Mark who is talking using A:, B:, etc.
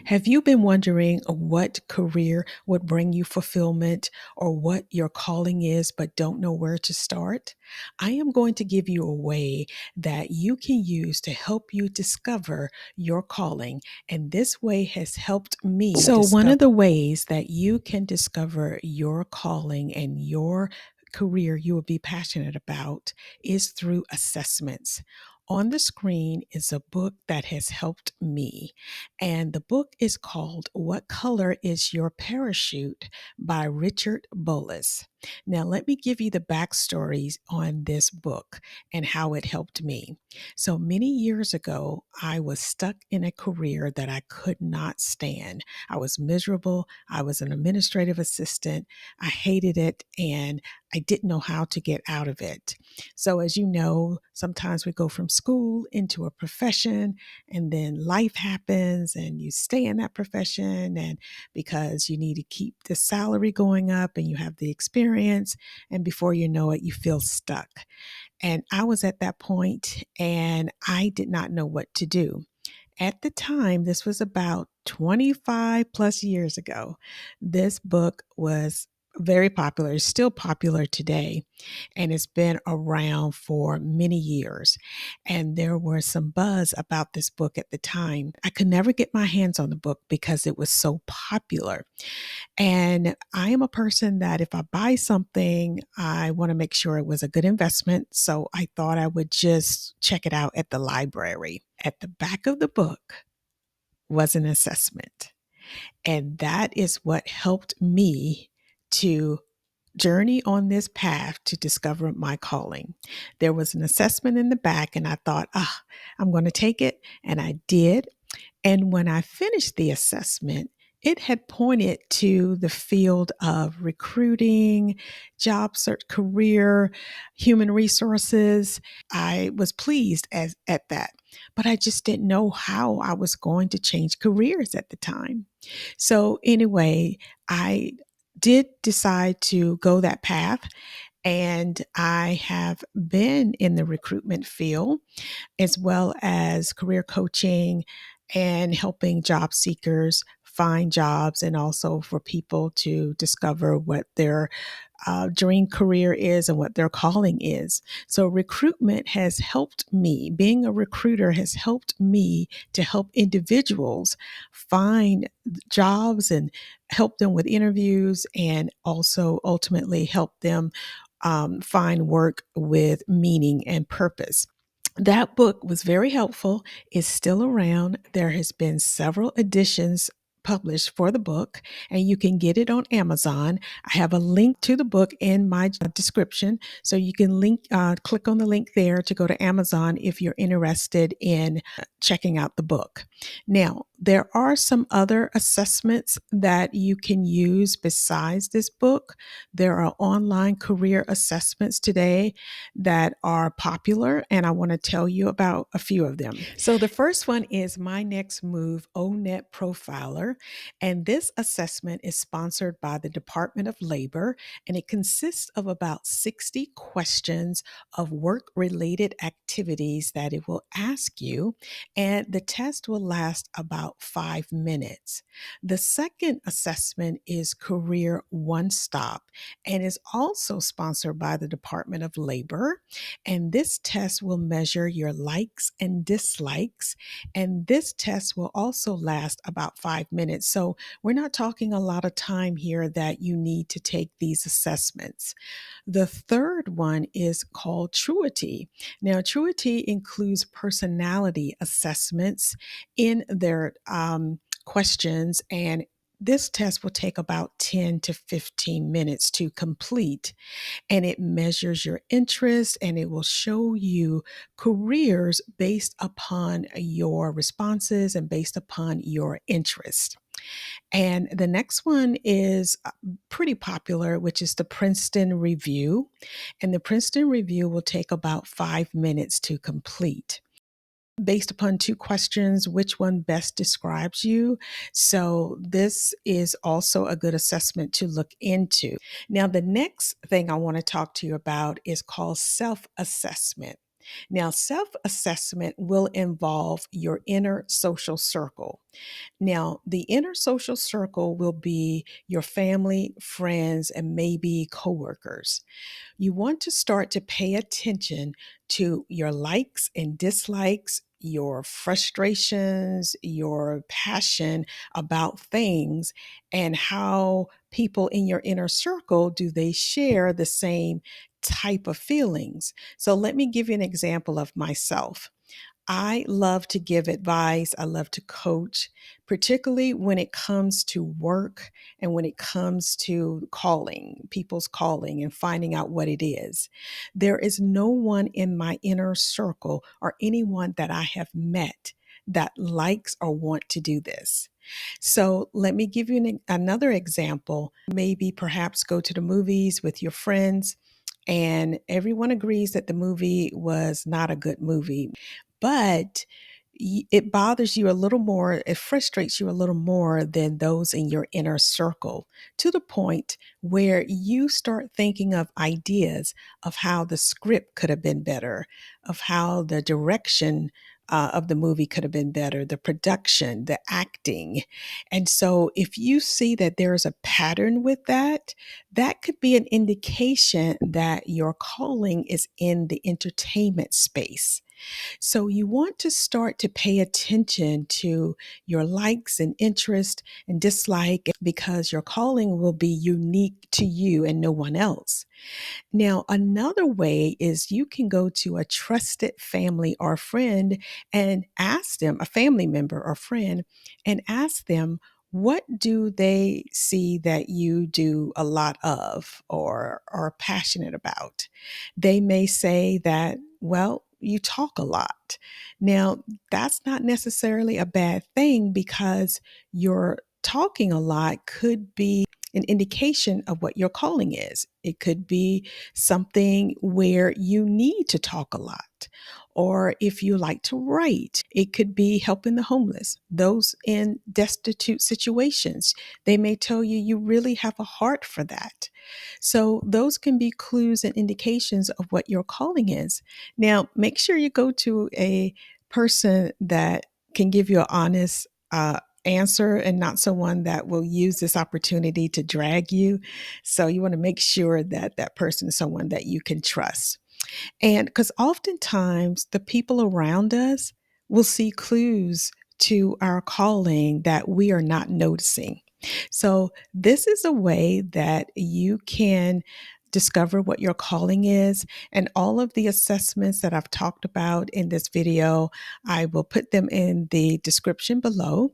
A: Have you been wondering what career would bring you fulfillment or what your calling is, but don't know where to start? I am going to give you a way that you can use to help you discover your calling. And this way has helped me. So, one of the ways that you can discover your calling and your career you will be passionate about is through assessments. On the screen is a book that has helped me. And the book is called What Color is Your Parachute by Richard Bolles. Now, let me give you the backstories on this book and how it helped me. So, many years ago, I was stuck in a career that I could not stand. I was miserable. I was an administrative assistant. I hated it and I didn't know how to get out of it. So, as you know, sometimes we go from school into a profession and then life happens and you stay in that profession and because you need to keep the salary going up and you have the experience and before you know it you feel stuck. And I was at that point and I did not know what to do. At the time, this was about 25 plus years ago, this book was very popular. It's still popular today, and it's been around for many years. And there was some buzz about this book at the time. I could never get my hands on the book because it was so popular. And I am a person that if I buy something, I want to make sure it was a good investment. So I thought I would just check it out at the library. At the back of the book was an assessment. And that is what helped me to journey on this path to discover my calling. There was an assessment in the back, and I thought, I'm going to take it. And I did. And when I finished the assessment, it had pointed to the field of recruiting, job search, career, human resources. I was pleased at that, but I just didn't know how I was going to change careers at the time. So, anyway, I did decide to go that path, and I have been in the recruitment field as well as career coaching and helping job seekers find jobs and also for people to discover what their dream career is and what their calling is. So, recruitment has helped me. Being a recruiter has helped me to help individuals find jobs and help them with interviews and also ultimately help them find work with meaning and purpose. That book was very helpful. It's still around. There has been several editions published for the book, and you can get it on Amazon. I have a link to the book in my description, so you can click on the link there to go to Amazon if you're interested in checking out the book. Now, there are some other assessments that you can use besides this book. There are online career assessments today that are popular, and I want to tell you about a few of them. So, the first one is My Next Move ONET Profiler, and this assessment is sponsored by the Department of Labor, and it consists of about 60 questions of work related activities that it will ask you, and the test will last about 5 minutes. The second assessment is Career One Stop and is also sponsored by the Department of Labor. And this test will measure your likes and dislikes. And this test will also last about 5 minutes. So we're not talking a lot of time here that you need to take these assessments. The third one is called Truity. Now, Truity includes personality assessments in their questions, and this test will take about 10 to 15 minutes to complete, and it measures your interest and it will show you careers based upon your responses and based upon your interest. And the next one is pretty popular, which is the Princeton Review. And the Princeton Review will take about 5 minutes to complete based upon two questions, which one best describes you. So, this is also a good assessment to look into. Now, the next thing I want to talk to you about is called self assessment. Now, self assessment will involve your inner social circle. Now, the inner social circle will be your family, friends, and maybe coworkers. You want to start to pay attention to your likes and dislikes, your frustrations, your passion about things, and how people in your inner circle do they share the same type of feelings. So, let me give you an example of myself. I love to give advice. I love to coach, particularly when it comes to work and when it comes to calling, people's calling and finding out what it is. There is no one in my inner circle or anyone that I have met that likes or want to do this. So let me give you another example. Maybe perhaps go to the movies with your friends and everyone agrees that the movie was not a good movie, but it bothers you a little more, it frustrates you a little more than those in your inner circle, to the point where you start thinking of ideas of how the script could have been better, of how the direction of the movie could have been better, the production, the acting. And so, if you see that there is a pattern with that, that could be an indication that your calling is in the entertainment space. So you want to start to pay attention to your likes and interest and dislike because your calling will be unique to you and no one else. Now, another way is you can go to a trusted family or friend and ask them, a family member or friend, and ask them, what do they see that you do a lot of or are passionate about? They may say that, well, you talk a lot. Now, that's not necessarily a bad thing because your talking a lot could be an indication of what your calling is. It could be something where you need to talk a lot. Or if you like to write, it could be helping the homeless, those in destitute situations. They may tell you you really have a heart for that. So, those can be clues and indications of what your calling is. Now, make sure you go to a person that can give you an honest answer and not someone that will use this opportunity to drag you. So, you want to make sure that that person is someone that you can trust. And because oftentimes the people around us will see clues to our calling that we are not noticing. So, this is a way that you can discover what your calling is. And all of the assessments that I've talked about in this video, I will put them in the description below.